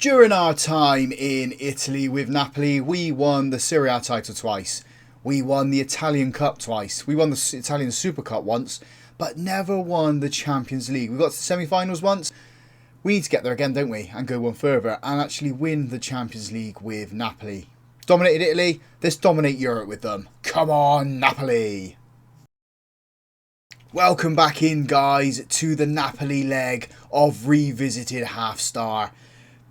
During our time in Italy with Napoli, we won the Serie A title twice. We won the Italian Cup twice. We won the Italian Super Cup once, but never won the Champions League. We got to the semi-finals once. We need to get there again, don't we? And go one further and actually win the Champions League with Napoli. Dominated Italy, let's dominate Europe with them. Come on, Napoli! Welcome back in, guys, to the Napoli leg of Revisited Half Star.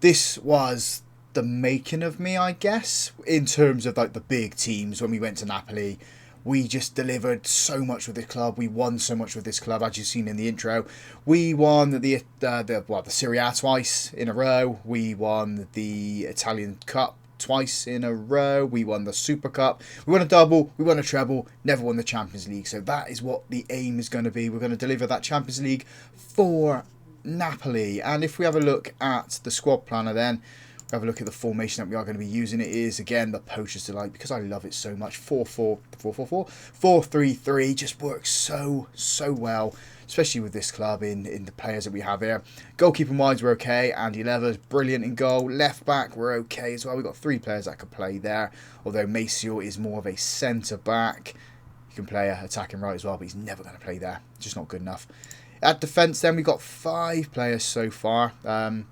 This was the making of me, I guess, in terms of like the big teams. When we went to Napoli, we just delivered so much with this club. We won so much with this club, as you've seen in the intro. We won the Serie A twice in a row. We won the Italian Cup twice in a row. We won the Super Cup. We won a double. We won a treble. Never won the Champions League. So that is what the aim is going to be. We're going to deliver that Champions League for Napoli. And if we have a look at the squad planner, then we have a look at the formation that we are going to be using. It is again the poacher's delight because I love it so much. 4-3-3 just works so well, especially with this club in the players that we have here. Goalkeeping wise, we're okay. Andy Lever's brilliant in goal. Left back, we're okay as well. We've got three players that could play there, although Maceo is more of a centre back. He can play attacking right as well, but he's never going to play there. Just not good enough. At defence, then, we've got 5 players so far. I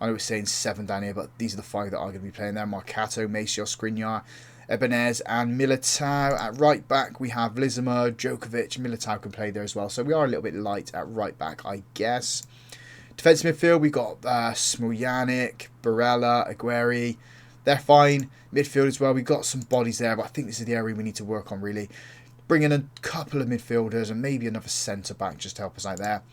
know it's saying 7 down here, but these are the 5 that are going to be playing there. Marcato, Maceo, Skriniar, Ibanez and Militao. At right back, we have Lizima, Djokovic. Militao can play there as well. So we are a little bit light at right back, I guess. Defence midfield, we've got Smoljannik, Barella, Agueri. They're fine. Midfield as well, we've got some bodies there, but I think this is the area we need to work on, really. Bring in a couple of midfielders and maybe another centre-back just to help us out there.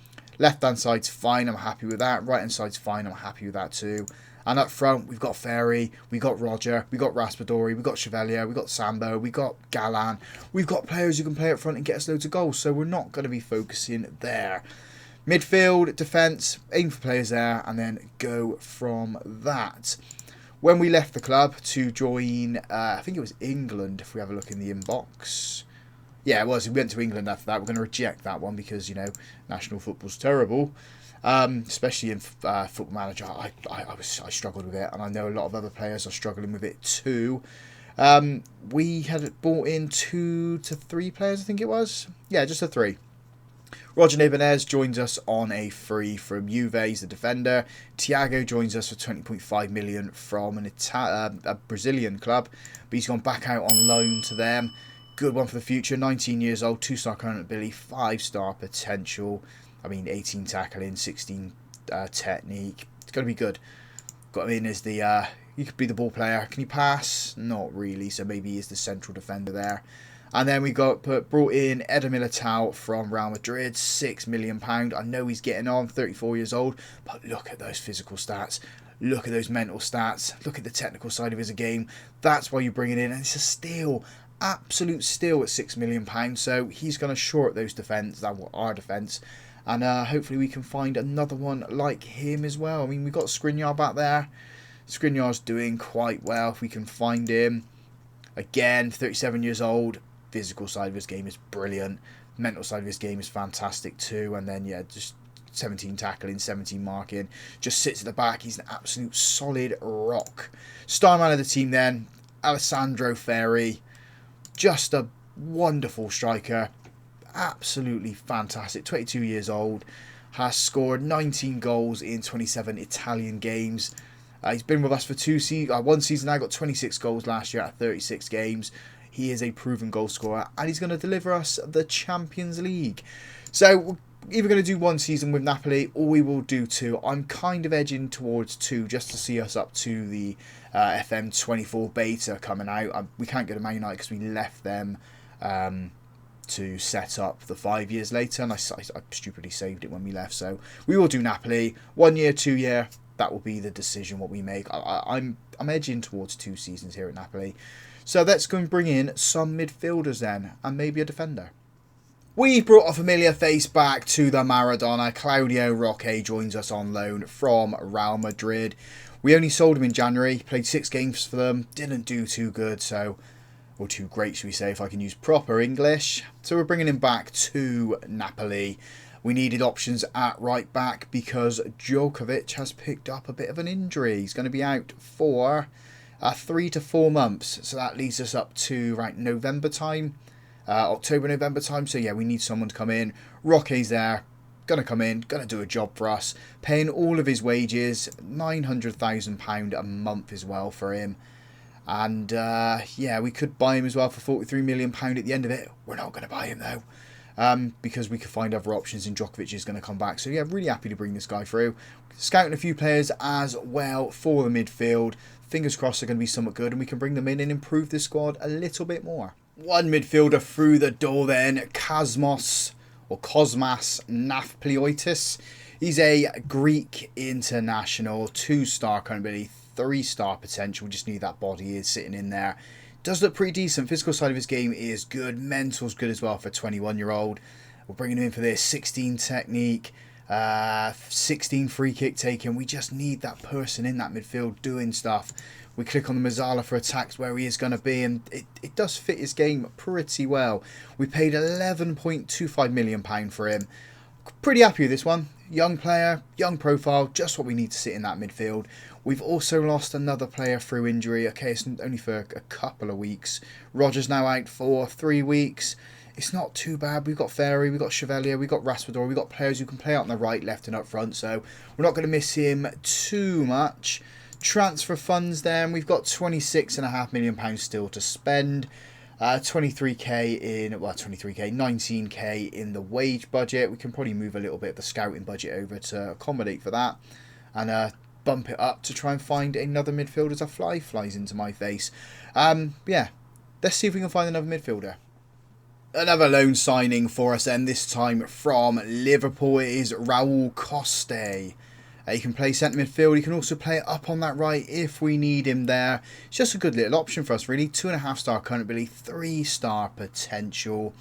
Left-hand side's fine, I'm happy with that. Right-hand side's fine, I'm happy with that too. And up front, we've got Ferry, we've got Roger, we've got Raspadori, we've got Chevalier, we've got Sambo, we've got Galan. We've got players who can play up front and get us loads of goals, so we're not going to be focusing there. Midfield, defence, aim for players there, and then go from that. When we left the club to join, I think it was England, if we have a look in the inbox. Yeah, it was. We went to England after that. We're going to reject that one because, you know, national football's terrible. Especially in Football Manager. I struggled with it, and I know a lot of other players are struggling with it too. We had brought in 2 to 3 players, I think it was. Yeah, just a 3. Roger Ibanez joins us on a free from Juve, he's the defender. Thiago joins us for 20.5 million from a Brazilian club, but he's gone back out on loan to them. Good one for the future. 19 years old, 2-star current ability, 5-star potential. I mean, 18 tackling, 16 technique. It's going to be good. Got him in as the... he could be the ball player. Can he pass? Not really, so maybe he is the central defender there. And then we brought in Eder Militao from Real Madrid, £6 million. I know he's getting on, 34 years old, but look at those physical stats. Look at those mental stats. Look at the technical side of his game. That's why you bring it in, and it's a steal. Absolute steal at £6 million. So he's going to short those defence, our defence. And hopefully we can find another one like him as well. I mean, we've got Skriniar back there. Skriniar's doing quite well if we can find him. Again, 37 years old. Physical side of his game is brilliant. Mental side of his game is fantastic too. And then, yeah, just 17 tackling, 17 marking. Just sits at the back. He's an absolute solid rock. Star man of the team then, Alessandro Ferri. Just a wonderful striker. Absolutely fantastic. 22 years old. Has scored 19 goals in 27 Italian games. He's been with us for 1 season now. Got 26 goals last year at 36 games. He is a proven goal scorer. And he's going to deliver us the Champions League. So we're either going to do 1 season with Napoli or we will do 2. I'm kind of edging towards 2 just to see us up to the FM24 beta coming out. We can't go to Man United because we left them to set up the 5 years later, and I stupidly saved it when we left. So we will do Napoli 1 year, 2 year. That will be the decision what we make. I'm edging towards 2 seasons here at Napoli. So let's go and bring in some midfielders then, and maybe a defender. We brought a familiar face back to the Maradona. Claudio Roque joins us on loan from Real Madrid. We only sold him in January, played 6 games for them, didn't do too good, or too great, should we say, if I can use proper English. So we're bringing him back to Napoli. We needed options at right back because Djokovic has picked up a bit of an injury. He's going to be out for 3 to 4 months. So that leads us up to November time, October, November time. So yeah, we need someone to come in. Roque's there. Going to come in, going to do a job for us. Paying all of his wages, £900,000 a month as well for him. And yeah, we could buy him as well for £43 million at the end of it. We're not going to buy him though. Because we could find other options and Djokovic is going to come back. So yeah, really happy to bring this guy through. Scouting a few players as well for the midfield. Fingers crossed they're going to be somewhat good and we can bring them in and improve the squad a little bit more. One midfielder through the door then, Cosmas Nafpliotis. He's a Greek international, 2-star current ability, 3-star potential. Just need that body is sitting in there. Does look pretty decent. Physical side of his game is good. Mental's good as well for a 21-year-old. We're bringing him in for this 16 technique, 16 free kick taking. We just need that person in that midfield doing stuff. We click on the Mazzala for attacks where he is going to be, and it does fit his game pretty well. We paid £11.25 million for him. Pretty happy with this one. Young player, young profile, just what we need to sit in that midfield. We've also lost another player through injury. Okay, it's only for a couple of weeks. Roger's now out for 3 weeks. It's not too bad. We've got Ferry, we've got Chevalier, we've got Raspador, we've got players who can play out on the right, left and up front, so we're not going to miss him too much. Transfer funds then, we've got £26.5 million still to spend. 19k in the wage budget. We can probably move a little bit of the scouting budget over to accommodate for that and bump it up to try and find another midfielder as a fly flies into my face. Yeah, let's see if we can find another midfielder. Another loan signing for us then, this time from Liverpool. It is Raul Coste. He can play centre midfield. He can also play it up on that right if we need him there. It's just a good little option for us, really. 2.5-star current ability, 3-star potential.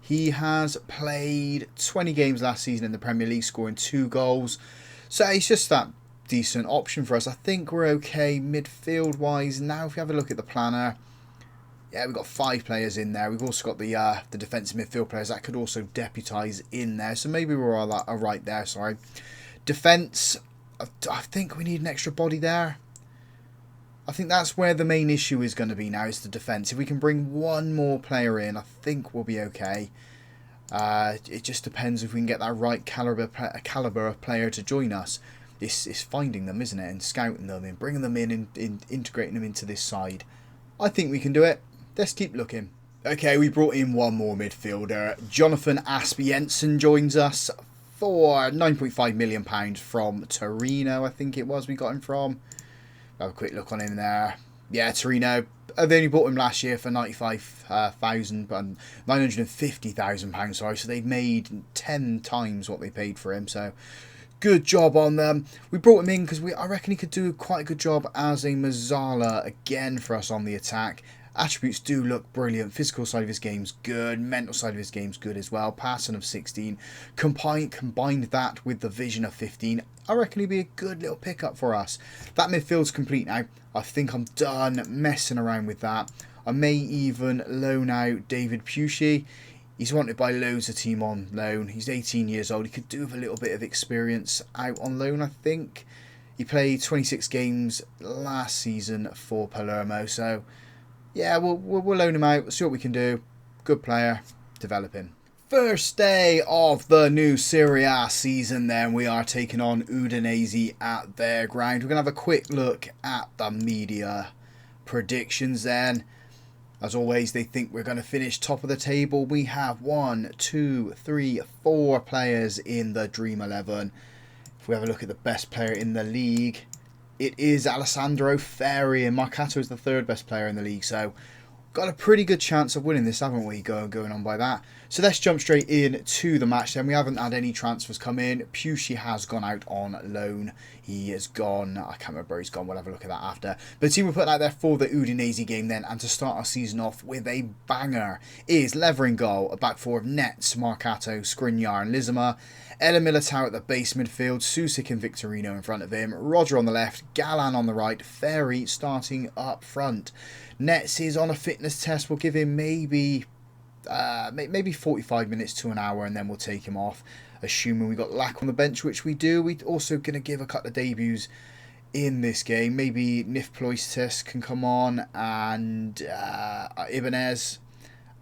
He has played 20 games last season in the Premier League, scoring 2 goals. So he's just that decent option for us. I think we're okay midfield-wise. Now, if you have a look at the planner, yeah, we've got 5 players in there. We've also got the defensive midfield players that could also deputise in there. So maybe we're all right there, sorry. Defence, I think we need an extra body there. I think that's where the main issue is going to be now, is the defence. If we can bring one more player in, I think we'll be okay. It just depends if we can get that right calibre of player to join us. It's finding them, isn't it? And scouting them and bringing them in and integrating them into this side. I think we can do it. Let's keep looking. Okay, we brought in one more midfielder. Jonathan Asp-Jensen joins us for £9.5 million from Torino, I think it was we got him from. Have a quick look on him there. Yeah, Torino. They only bought him last year for £950,000, sorry. So they've made 10 times what they paid for him. So good job on them. We brought him in because I reckon he could do quite a good job as a Mazzala again for us on the attack. Attributes do look brilliant. Physical side of his game's good. Mental side of his game's good as well. Passing of 16. Combined that with the vision of 15. I reckon he'd be a good little pickup for us. That midfield's complete now. I think I'm done messing around with that. I may even loan out David Pusey. He's wanted by loads of team on loan. He's 18 years old. He could do with a little bit of experience out on loan, I think. He played 26 games last season for Palermo, so yeah, we'll loan him out, see what we can do. Good player, develop him. First day of the new Serie A season then, we are taking on Udinese at their ground. We're going to have a quick look at the media predictions then. As always, they think we're going to finish top of the table. We have 1, 2, 3, 4 players in the Dream 11. If we have a look at the best player in the league, it is Alessandro Ferri, and Marcato is the 3rd best player in the league. So got a pretty good chance of winning this, haven't we, going on by that. So let's jump straight in to the match then. We haven't had any transfers come in. Pusey has gone out on loan. He has gone, I can't remember where he's gone, we'll have a look at that after. But the team we're putting out there for the Udinese game then, and to start our season off with a banger, is Lever in goal, a back four of Nets, Marcato, Skriniar and Lizama. Ella Militao at the base midfield, Susic and Victorino in front of him, Roger on the left, Galan on the right, Ferry starting up front. Nets is on a fitness test. We'll give him maybe 45 minutes to an hour and then we'll take him off. assuming we got Lack on the bench, which we do. We're also going to give a couple of debuts in this game. Maybe Nifploistis can come on, and Ibanez,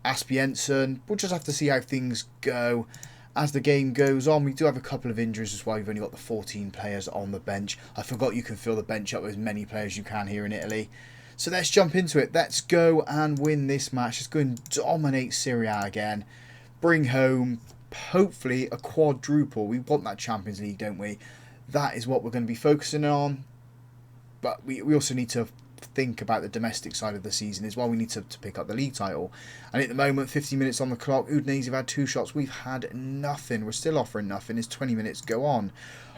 Aspiensen. We'll just have to see how things go as the game goes on. We do have a couple of injuries as well. We've only got the 14 players on the bench. I forgot you can fill the bench up with as many players as you can here in Italy. So let's jump into it. Let's go and win this match. Let's go and dominate Serie A again. Bring home, hopefully, a quadruple. We want that Champions League, don't we? That is what we're going to be focusing on. But we also need to think about the domestic side of the season as well. We need to pick up the league title. And at the moment, 50 minutes on the clock. Udinese have had 2 shots. We've had nothing. We're still offering nothing as 20 minutes go on.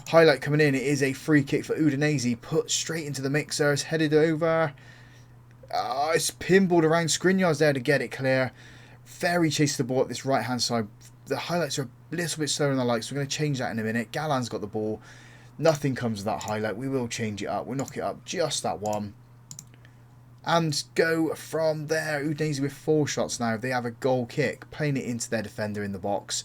Highlight coming in. It is a free kick for Udinese. Put straight into the mixer. It's headed over. It's pinballed around. Skriniar's there to get it clear. Ferry chases the ball at this right-hand side. The highlights are a little bit slower than I like, so we're going to change that in a minute. Galan's got the ball. Nothing comes of that highlight. We will change it up. We'll knock it up just that one. And go from there. Udinese with 4 shots now. They have a goal kick. Playing it into their defender in the box.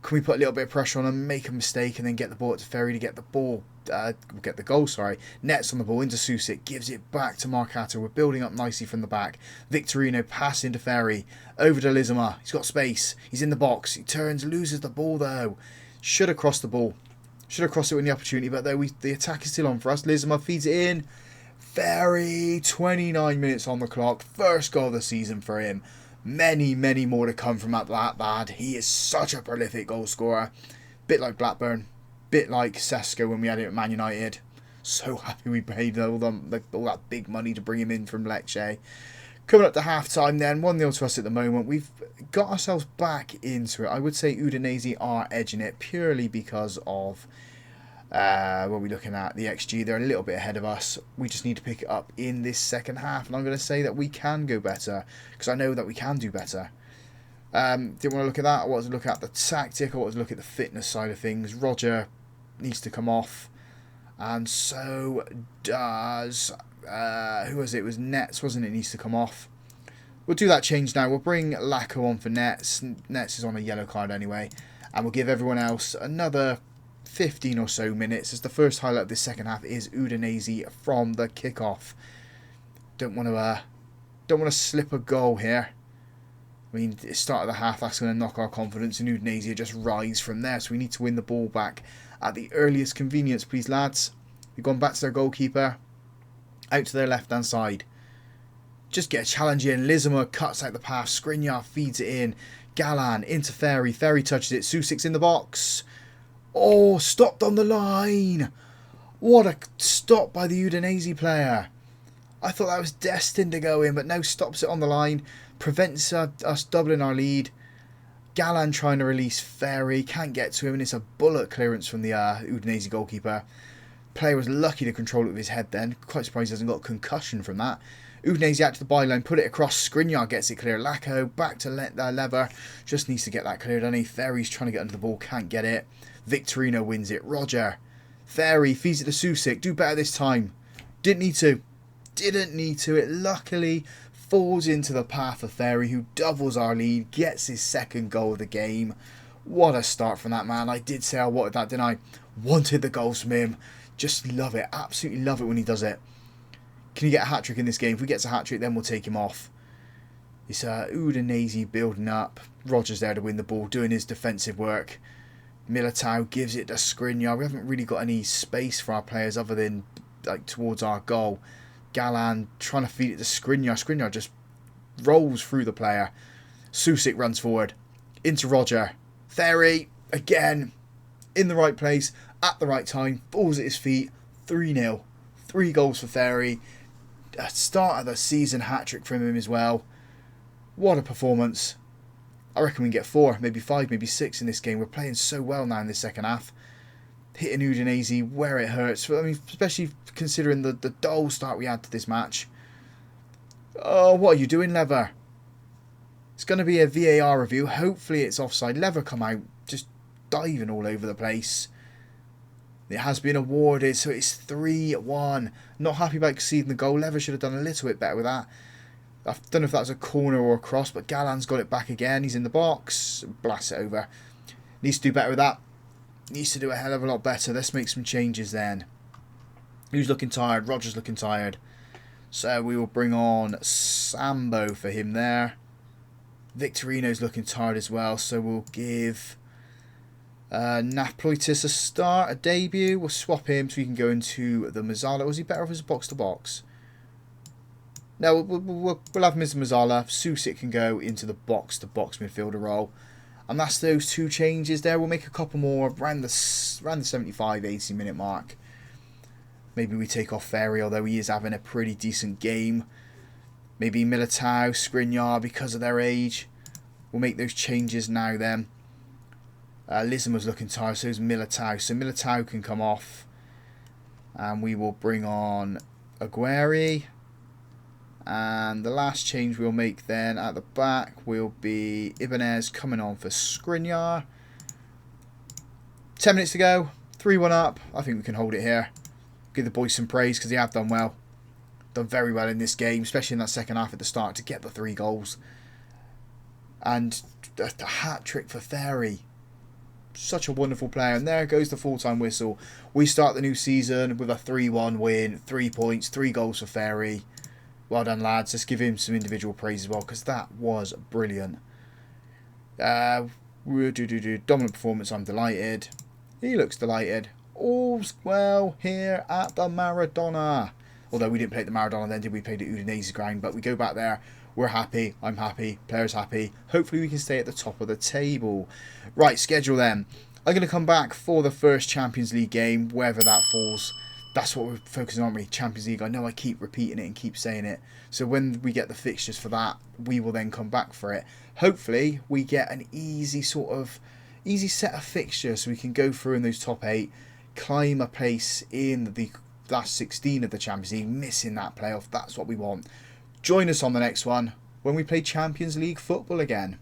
Can we put a little bit of pressure on them, make a mistake, and then get the ball to Ferry to get the ball? Get the goal, sorry. Nets on the ball into Susic. Gives it back to Marcato. We're building up nicely from the back. Victorino pass into Ferry. Over to Lizama. He's got space. He's in the box. He turns, loses the ball though. Should have crossed the ball. Should have crossed it with the opportunity, but there the attack is still on for us. Lizama feeds it in. Ferry, 29 minutes on the clock. First goal of the season for him. Many, many more to come from that lad. He is such a prolific goal scorer. Bit like Blackburn. Bit like Sesko when we had it at Man United. So happy we paid all that big money to bring him in from Lecce. Coming up to half-time then. 1-0 to us at the moment. We've got ourselves back into it. I would say Udinese are edging it purely because of... what are we looking at? The XG, they're a little bit ahead of us. We just need to pick it up in this second half. And I'm going to say that we can go better. Because I know that we can do better. Didn't want to look at that. I wanted to look at the tactic. I wanted to look at the fitness side of things. Roger needs to come off. And so does... who was it? It was Nets, wasn't it? Needs to come off. We'll do that change now. We'll bring Lacko on for Nets. Nets is on a yellow card anyway. And we'll give everyone else another 15 or so minutes, as the first highlight of this second half is Udinese from the kickoff. Don't want to slip a goal here. I mean, the start of the half, that's going to knock our confidence, and Udinese just rise from there. So we need to win the ball back at the earliest convenience, please, lads. We've gone back to their goalkeeper, out to their left-hand side. Just get a challenge in. Lizama cuts out the pass. Skriniar feeds it in. Galan into Ferry. Ferry touches it. Susic's in the box. Oh, stopped on the line. What a stop by the Udinese player. I thought that was destined to go in, but no, stops it on the line. Prevents us doubling our lead. Galan trying to release Ferry. Can't get to him, and it's a bullet clearance from the Udinese goalkeeper. Player was lucky to control it with his head then. Quite surprised he hasn't got a concussion from that. Udinese out to the byline, put it across. Skriniar gets it clear. Lacko back to Lever. Just needs to get that cleared, doesn't he? Ferry's trying to get under the ball, can't get it. Victorino wins it. Roger. Ferry feeds it to Susic. Do better this time. Didn't need to. It luckily falls into the path of Ferry, who doubles our lead, gets his second goal of the game. What a start from that man. I did say I wanted that, didn't I? Wanted the goals from him. Just love it. Absolutely love it when he does it. Can he get a hat-trick in this game? If he gets a hat-trick, then we'll take him off. It's Udinese building up. Roger's there to win the ball, doing his defensive work. Militao gives it to Skriniar. We haven't really got any space for our players other than like towards our goal. Galan trying to feed it to Skriniar. Skriniar just rolls through the player. Susic runs forward. Into Roger. Ferry, again, in the right place, at the right time. Balls at his feet. 3-0. 3 goals for Ferry. A start of the season hat-trick from him as well. What a performance. I reckon we can get 4, maybe 5, maybe 6 in this game. We're playing so well now in this second half. Hitting Udinese where it hurts. I mean, especially considering the dull start we had to this match. Oh, what are you doing, Lever? It's going to be a VAR review. Hopefully it's offside. Lever come out just diving all over the place. It has been awarded, so it's 3-1. Not happy about conceding the goal. Lever should have done a little bit better with that. I don't know if that was a corner or a cross, but Galan's got it back again. He's in the box. Blasts it over. Needs to do better with that. needs to do a hell of a lot better. Let's make some changes then. Who's looking tired? Roger's looking tired. So we will bring on Sambo for him there. Victorino's looking tired as well. So we'll give Napoli a start, a debut. We'll swap him so he can go into the Mazzala. Was he better off as a box-to-box? No, we'll have him as a Mazzala. Susik can go into the box-to-box midfielder role. And that's those two changes there. We'll make a couple more around the 75-80 minute mark. Maybe we take off Ferry, although he is having a pretty decent game. Maybe Militao, Skriniar, because of their age. We'll make those changes now then. Lism was looking tired, so is Militao. So Militao can come off. And we will bring on Aguero. And the last change we'll make then at the back will be Ibanez coming on for Skriniar. 10 minutes to go. 3-1 up. I think we can hold it here. Give the boys some praise because they have done well. Done very well in this game, especially in that second half at the start to get the 3 goals. And the hat-trick for Ferry. Such a wonderful player. And there goes the full-time whistle. We start the new season with a 3-1 win. 3 points, 3 goals for Ferry. Well done, lads. Let's give him some individual praise as well, because that was brilliant. Dominant performance, I'm delighted. He looks delighted. All's well here at the Maradona. Although we didn't play at the Maradona then, did we? Played at Udinese ground, but we go back there. We're happy. I'm happy. Players happy. Hopefully we can stay at the top of the table. Right, schedule then. I'm going to come back for the first Champions League game, wherever that falls. That's what we're focusing on, really. Champions League. I know I keep repeating it and keep saying it. So when we get the fixtures for that, we will then come back for it. Hopefully, we get an easy set of fixtures so we can go through in those top 8, climb a place in the last 16 of the Champions League, missing that playoff. That's what we want. Join us on the next one when we play Champions League football again.